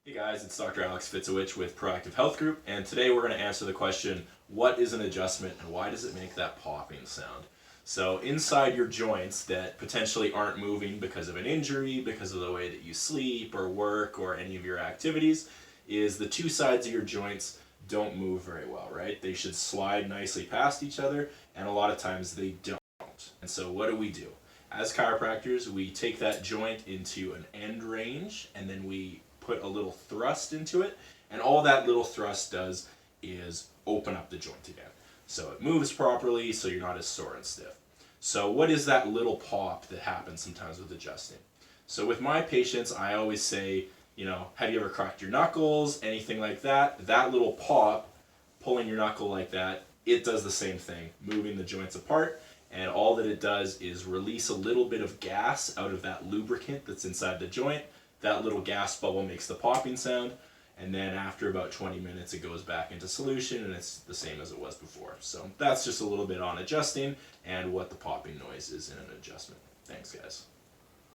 Hey guys, it's Dr. Alex Fitzowich with Proactive Health Group, and today we're going to answer the question, what is an adjustment and why does it make that popping sound? So inside your joints that potentially aren't moving because of an injury, because of the way that you sleep or work or any of your activities, is the two sides of your joints don't move very well, right? They should slide nicely past each other, and a lot of times they don't. And so what do? As chiropractors, we take that joint into an end range, and then we put a little thrust into it, and all that little thrust does is open up the joint again. So it moves properly, so you're not as sore and stiff. So what is that little pop that happens sometimes with adjusting? So with my patients, I always say, have you ever cracked your knuckles, anything like that? That little pop, pulling your knuckle like that, it does the same thing, moving the joints apart, and all that it does is release a little bit of gas out of that lubricant that's inside the joint. That little gas bubble makes the popping sound, and then after about 20 minutes it goes back into solution and it's the same as it was before. So that's just a little bit on adjusting and what the popping noise is in an adjustment. Thanks guys.